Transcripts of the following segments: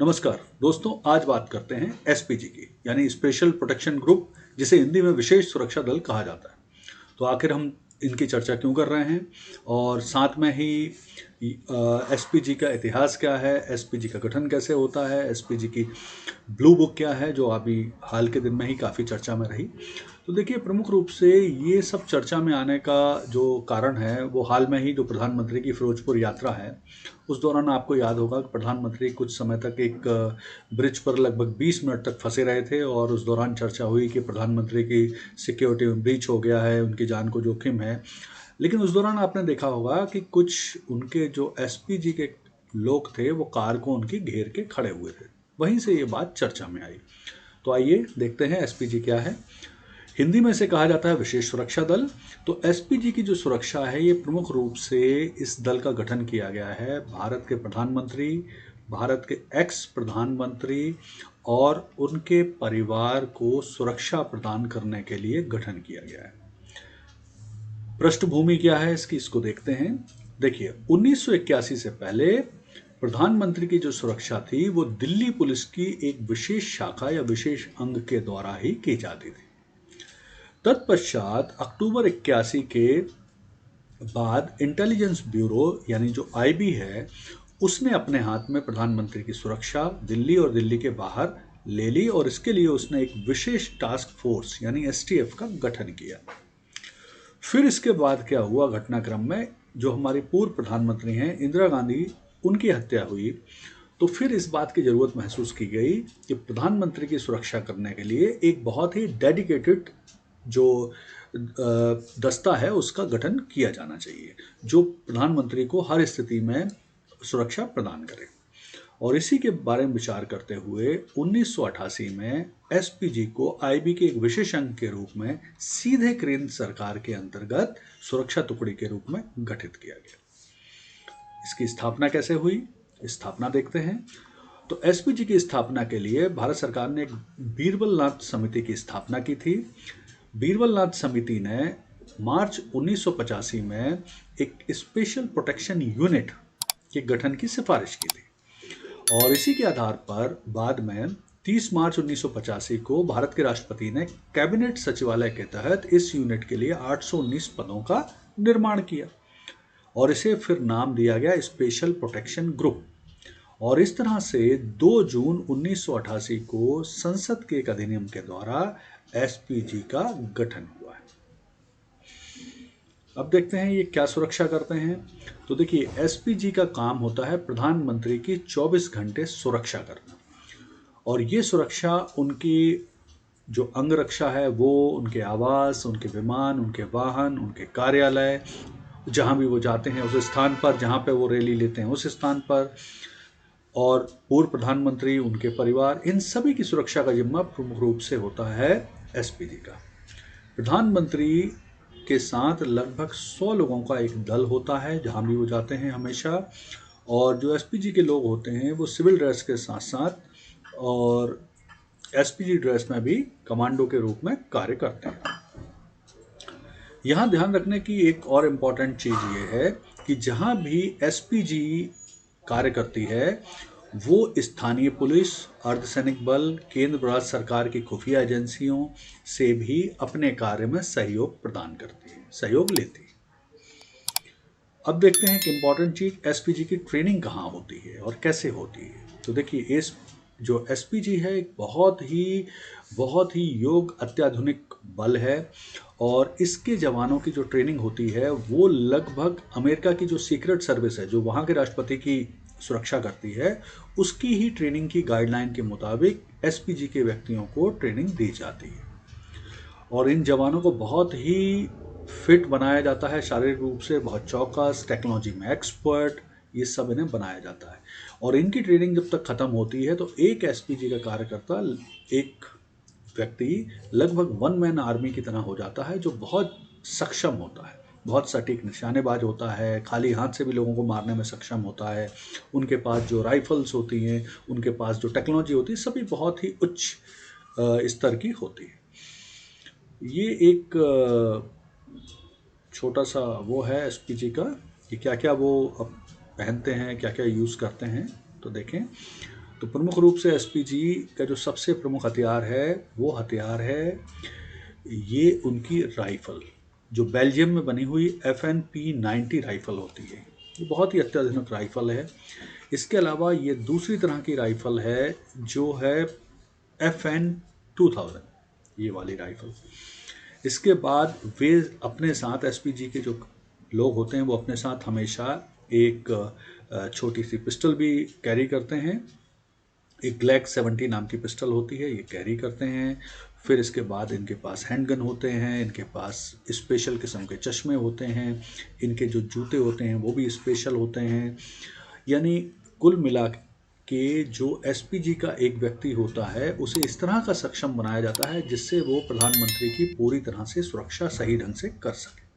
नमस्कार दोस्तों, आज बात करते हैं एसपीजी की, यानी स्पेशल प्रोटेक्शन ग्रुप, जिसे हिंदी में विशेष सुरक्षा दल कहा जाता है। तो आखिर हम इनकी चर्चा क्यों कर रहे हैं और साथ में ही एसपीजी का इतिहास क्या है, एसपीजी का गठन कैसे होता है, एसपीजी की ब्लू बुक क्या है जो अभी हाल के दिन में ही काफ़ी चर्चा में रही। तो देखिए, प्रमुख रूप से ये सब चर्चा में आने का जो कारण है वो हाल में ही जो प्रधानमंत्री की फिरोजपुर यात्रा है, उस दौरान आपको याद होगा कि प्रधानमंत्री कुछ समय तक एक ब्रिज पर लगभग 20 मिनट तक फंसे रहे थे और उस दौरान चर्चा हुई कि प्रधानमंत्री की सिक्योरिटी में ब्रीच हो गया है, उनकी जान को जोखिम है। लेकिन उस दौरान आपने देखा होगा कि कुछ उनके जो एसपीजी के लोग थे वो कार को उनकी घेर के खड़े हुए थे। वहीं से ये बात चर्चा में आई। तो आइए देखते हैं एसपीजी क्या है। हिंदी में इसे कहा जाता है विशेष सुरक्षा दल। तो एसपीजी की जो सुरक्षा है, ये प्रमुख रूप से इस दल का गठन किया गया है भारत के प्रधानमंत्री, भारत के एक्स प्रधानमंत्री और उनके परिवार को सुरक्षा प्रदान करने के लिए गठन किया गया है। पृष्ठभूमि क्या है इसकी, इसको देखते हैं। देखिए, 1981 से पहले प्रधानमंत्री की जो सुरक्षा थी वो दिल्ली पुलिस की एक विशेष शाखा या विशेष अंग के द्वारा ही की जाती थी। तत्पश्चात अक्टूबर 81 के बाद इंटेलिजेंस ब्यूरो यानी जो आईबी है, उसने अपने हाथ में प्रधानमंत्री की सुरक्षा दिल्ली और दिल्ली के बाहर ले ली और इसके लिए उसने एक विशेष टास्क फोर्स यानी एसटीएफ का गठन किया। फिर इसके बाद क्या हुआ घटनाक्रम में, जो हमारी पूर्व प्रधानमंत्री हैं इंदिरा गांधी, उनकी हत्या हुई। तो फिर इस बात की जरूरत महसूस की गई कि प्रधानमंत्री की सुरक्षा करने के लिए एक बहुत ही डेडिकेटेड जो दस्ता है उसका गठन किया जाना चाहिए, जो प्रधानमंत्री को हर स्थिति में सुरक्षा प्रदान करे। और इसी के बारे में विचार करते हुए 1988 में एसपीजी को आईबी के एक विशेष अंग के रूप में सीधे केंद्र सरकार के अंतर्गत सुरक्षा टुकड़ी के रूप में गठित किया गया। इसकी स्थापना कैसे हुई, स्थापना देखते हैं। तो एसपीजी की स्थापना के लिए भारत सरकार ने एक बीरबल नाथ समिति की स्थापना की थी। बीरबल नाथ समिति ने मार्च 1985 में एक स्पेशल प्रोटेक्शन यूनिट के गठन की सिफारिश की थी और इसी के आधार पर बाद में 30 मार्च 1985 को भारत के राष्ट्रपति ने कैबिनेट सचिवालय के तहत इस यूनिट के लिए 819 पदों का निर्माण किया और इसे फिर नाम दिया गया स्पेशल प्रोटेक्शन ग्रुप। और इस तरह से 2 जून 1988 को संसद के एक अधिनियम के द्वारा एसपीजी का गठन हुआ है। अब देखते हैं ये क्या सुरक्षा करते हैं। तो देखिए, एसपीजी का काम होता है प्रधानमंत्री की 24 घंटे सुरक्षा करना और ये सुरक्षा उनकी जो अंग रक्षा है वो उनके आवास, उनके विमान, उनके वाहन, उनके कार्यालय, जहां भी वो जाते हैं उस स्थान पर, जहां पे वो रैली लेते हैं उस स्थान पर, और पूर्व प्रधानमंत्री, उनके परिवार, इन सभी की सुरक्षा का जिम्मा प्रमुख रूप से होता है एसपीजी का। प्रधानमंत्री के साथ लगभग 100 लोगों का एक दल होता है जहां भी वो जाते हैं हमेशा। और जो एसपीजी के लोग होते हैं वो सिविल ड्रेस के साथ साथ और एसपीजी ड्रेस में भी कमांडो के रूप में कार्य करते हैं। यहाँ ध्यान रखने की एक और इम्पॉर्टेंट चीज़ ये है कि जहाँ भी एसपीजी कार्य करती है वो स्थानीय पुलिस, अर्धसैनिक बल, केंद्र राज्य सरकार की खुफिया एजेंसियों से भी अपने कार्य में सहयोग प्रदान करती है, सहयोग लेती है। अब देखते हैं कि इम्पॉर्टेंट चीज, एसपीजी की ट्रेनिंग कहाँ होती है और कैसे होती है। तो देखिए, इस जो एसपीजी है एक बहुत ही योग्य अत्याधुनिक बल है और इसके जवानों की जो ट्रेनिंग होती है वो लगभग अमेरिका की जो सीक्रेट सर्विस है जो वहाँ के राष्ट्रपति की सुरक्षा करती है, उसकी ही ट्रेनिंग की गाइडलाइन के मुताबिक एसपीजी के व्यक्तियों को ट्रेनिंग दी जाती है। और इन जवानों को बहुत ही फिट बनाया जाता है, शारीरिक रूप से बहुत चौकस, टेक्नोलॉजी में एक्सपर्ट, ये सब इन्हें बनाया जाता है। और इनकी ट्रेनिंग जब तक खत्म होती है तो एक एसपीजी का कार्यकर्ता, एक व्यक्ति लगभग वन मैन आर्मी की तरह हो जाता है, जो बहुत सक्षम होता है, बहुत सटीक निशानेबाज होता है, खाली हाथ से भी लोगों को मारने में सक्षम होता है। उनके पास जो राइफल्स होती हैं, उनके पास जो टेक्नोलॉजी होती है, सभी बहुत ही उच्च स्तर की होती है। ये एक छोटा सा वो है एसपीजी का कि क्या क्या वो अब पहनते हैं, क्या क्या यूज़ करते हैं। तो देखें, तो प्रमुख रूप से एसपीजी का जो सबसे प्रमुख हथियार है वो हथियार है ये उनकी राइफल, जो बेल्जियम में बनी हुई FN-P90 राइफल होती है। ये बहुत ही अत्याधुनिक राइफल है। इसके अलावा ये दूसरी तरह की राइफल है जो है FN-2000, ये वाली राइफल। इसके बाद वे अपने साथ एसपीजी के जो लोग होते हैं वो अपने साथ हमेशा एक छोटी सी पिस्टल भी कैरी करते हैं। एक ग्लैक 70 नाम की पिस्टल होती है, ये कैरी करते हैं। फिर इसके बाद इनके पास हैंडगन होते हैं, इनके पास स्पेशल किस्म के चश्मे होते हैं, इनके जो जूते होते हैं वो भी स्पेशल होते हैं। यानी कुल मिला के जो एसपीजी का एक व्यक्ति होता है उसे इस तरह का सक्षम बनाया जाता है जिससे वो प्रधानमंत्री की पूरी तरह से सुरक्षा सही ढंग से कर सके।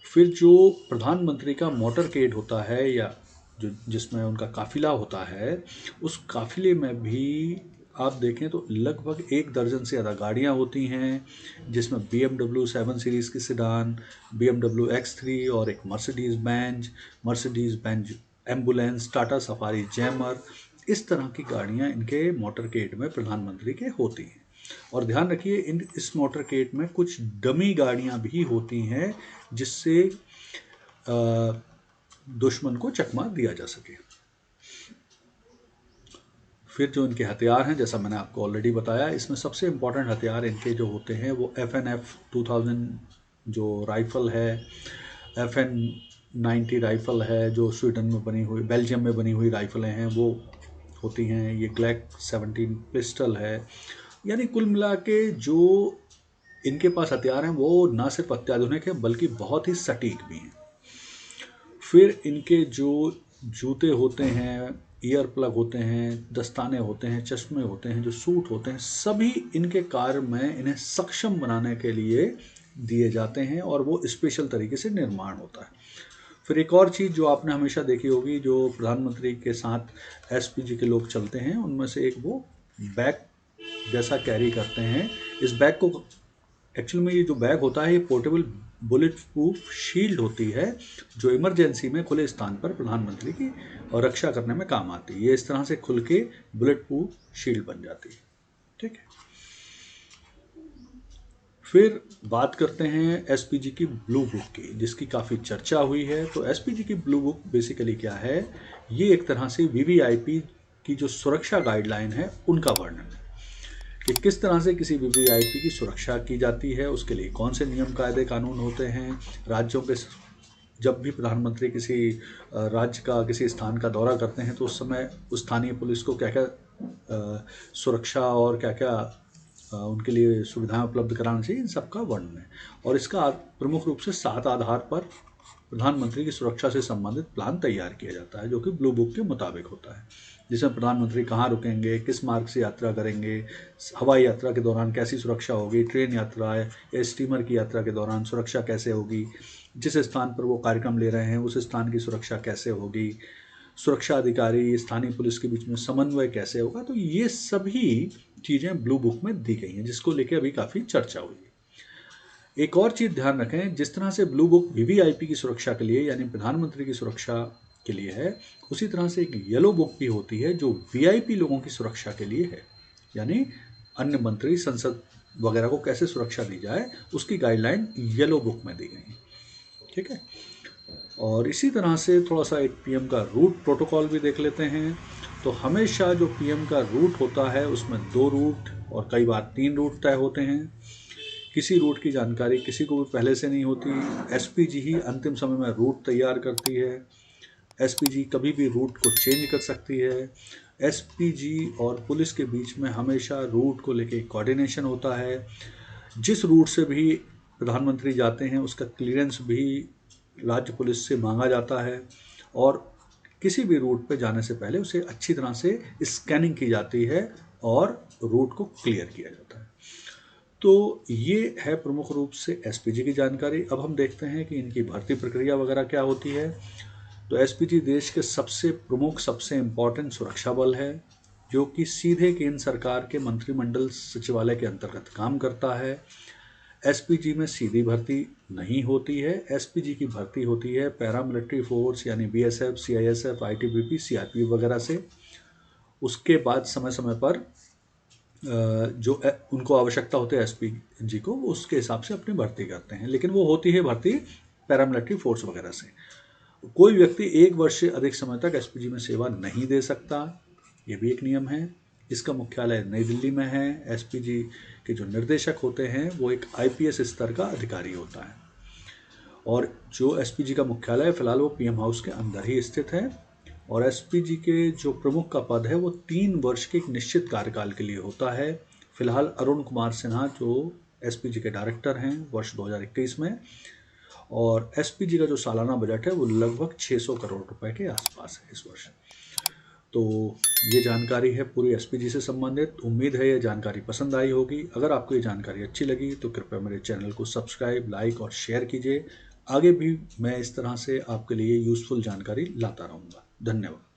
फिर जो प्रधानमंत्री का मोटरकेड होता है या जो जिसमें उनका काफिला होता है, उस काफिले में भी आप देखें तो लगभग 1 दर्जन से ज़्यादा गाड़ियाँ होती हैं, जिसमें BMW 7 सीरीज़ की सेडान, BMW X3 और एक Mercedes Benz ambulance, Tata safari jammer, इस तरह की गाड़ियाँ इनके मोटरकेड में प्रधानमंत्री के होती हैं। और ध्यान रखिए इस मोटरकेड में कुछ डमी गाड़ियाँ भी होती हैं जिससे दुश्मन को चकमा दिया जा सके। फिर जो इनके हथियार हैं, जैसा मैंने आपको ऑलरेडी बताया, इसमें सबसे इम्पॉर्टेंट हथियार इनके जो होते हैं वो FN-2000 जो राइफ़ल है, FN-90 राइफ़ल है जो स्वीडन में बनी हुई, बेल्जियम में बनी हुई राइफ़लें हैं वो होती हैं। ये ग्लैक 17 पिस्टल है। यानी कुल मिला के जो इनके पास हथियार हैं वो ना सिर्फ अत्याधुनिक है बल्कि बहुत ही सटीक भी हैं। फिर इनके जो जूते होते हैं, ईयर प्लग होते हैं, दस्ताने होते हैं, चश्मे होते हैं, जो सूट होते हैं, सभी इनके कार्य में इन्हें सक्षम बनाने के लिए दिए जाते हैं और वो स्पेशल तरीके से निर्माण होता है। फिर एक और चीज़ जो आपने हमेशा देखी होगी, जो प्रधानमंत्री के साथ एसपीजी के लोग चलते हैं, उनमें से एक वो बैग जैसा कैरी करते हैं। इस बैग को एक्चुअल में ये जो बैग होता है ये पोर्टेबल बुलेट प्रूफ शील्ड होती है जो इमरजेंसी में खुले स्थान पर प्रधानमंत्री की रक्षा करने में काम आती है। ये इस तरह से खुल के बुलेट प्रूफ शील्ड बन जाती है। ठीक है, फिर बात करते हैं एसपीजी की ब्लू बुक की, जिसकी काफ़ी चर्चा हुई है। तो एसपीजी की ब्लू बुक बेसिकली क्या है, ये एक तरह से वीवीआईपी की जो सुरक्षा गाइडलाइन है उनका वर्णन है कि किस तरह से किसी वीवीआईपी की सुरक्षा की जाती है, उसके लिए कौन से नियम कायदे कानून होते हैं। राज्यों के जब भी प्रधानमंत्री किसी राज्य का किसी स्थान का दौरा करते हैं तो उस समय उस स्थानीय पुलिस को क्या क्या सुरक्षा और क्या क्या उनके लिए सुविधाएं उपलब्ध कराना चाहिए, इन सब का वर्णन है। और इसका प्रमुख रूप से 7 आधार पर प्रधानमंत्री की सुरक्षा से संबंधित प्लान तैयार किया जाता है जो कि ब्लू बुक के मुताबिक होता है, जिसमें प्रधानमंत्री कहाँ रुकेंगे, किस मार्ग से यात्रा करेंगे, हवाई यात्रा के दौरान कैसी सुरक्षा होगी, ट्रेन यात्रा या स्टीमर की यात्रा के दौरान सुरक्षा कैसे होगी, जिस स्थान पर वो कार्यक्रम ले रहे हैं उस स्थान की सुरक्षा कैसे होगी, सुरक्षा अधिकारी स्थानीय पुलिस के बीच में समन्वय कैसे होगा। तो ये सभी चीज़ें ब्लू बुक में दी गई हैं, जिसको लेकर अभी काफ़ी चर्चा हुई है। एक और चीज़ ध्यान रखें, जिस तरह से ब्लू बुक वीवीआईपी की सुरक्षा के लिए यानी प्रधानमंत्री की सुरक्षा के लिए है, उसी तरह से एक येलो बुक भी होती है जो वीआईपी लोगों की सुरक्षा के लिए है, यानी अन्य मंत्री संसद वगैरह को कैसे सुरक्षा दी जाए उसकी गाइडलाइन येलो बुक में दी गई है। ठीक है, और इसी तरह से थोड़ा सा एक पीएम का रूट प्रोटोकॉल भी देख लेते हैं। तो हमेशा जो पीएम का रूट होता है उसमें 2 रूट और कई बार 3 रूट तय होते हैं। किसी रूट की जानकारी किसी को भी पहले से नहीं होती, एसपीजी ही अंतिम समय में रूट तैयार करती है। एसपीजी कभी भी रूट को चेंज कर सकती है। एसपीजी और पुलिस के बीच में हमेशा रूट को लेके कोऑर्डिनेशन होता है। जिस रूट से भी प्रधानमंत्री जाते हैं उसका क्लियरेंस भी राज्य पुलिस से मांगा जाता है और किसी भी रूट पे जाने से पहले उसे अच्छी तरह से स्कैनिंग की जाती है और रूट को क्लियर किया जाता है। तो ये है प्रमुख रूप से एसपीजी की जानकारी। अब हम देखते हैं कि इनकी भर्ती प्रक्रिया वगैरह क्या होती है। तो एसपीजी देश के सबसे प्रमुख सबसे इम्पोर्टेंट सुरक्षा बल है जो कि सीधे केंद्र सरकार के मंत्रिमंडल सचिवालय के अंतर्गत काम करता है। एसपीजी में सीधी भर्ती नहीं होती है। एसपीजी की भर्ती होती है पैरामिलिट्री फोर्स यानी बीएसएफ, सीआईएसएफ, आईटीबीपी, सीआरपीएफ वगैरह से। उसके बाद समय समय पर जो उनको आवश्यकता होती है एसपीजी को, उसके हिसाब से अपनी भर्ती करते हैं, लेकिन वो होती है भर्ती पैरामिलिट्री फोर्स वगैरह से। कोई व्यक्ति 1 वर्ष से अधिक समय तक एसपीजी में सेवा नहीं दे सकता, ये भी एक नियम है। इसका मुख्यालय नई दिल्ली में है। एसपीजी के जो निर्देशक होते हैं वो एक आईपीएस स्तर का अधिकारी होता है, और जो एसपीजी का मुख्यालय है फिलहाल वो पीएम हाउस के अंदर ही स्थित है। और एसपीजी के जो प्रमुख का पद है वो 3 वर्ष के एक निश्चित कार्यकाल के लिए होता है। फिलहाल अरुण कुमार सिन्हा जो एसपीजी के डायरेक्टर हैं वर्ष 2021 में, और एसपीजी का जो सालाना बजट है वो लगभग 600 करोड़ रुपए के आसपास है इस वर्ष। तो ये जानकारी है पूरी एसपीजी से संबंधित। उम्मीद है ये जानकारी पसंद आई होगी। अगर आपको ये जानकारी अच्छी लगी तो कृपया मेरे चैनल को सब्सक्राइब, लाइक और शेयर कीजिए। आगे भी मैं इस तरह से आपके लिए यूज़फुल जानकारी लाता रहूँगा। धन्यवाद।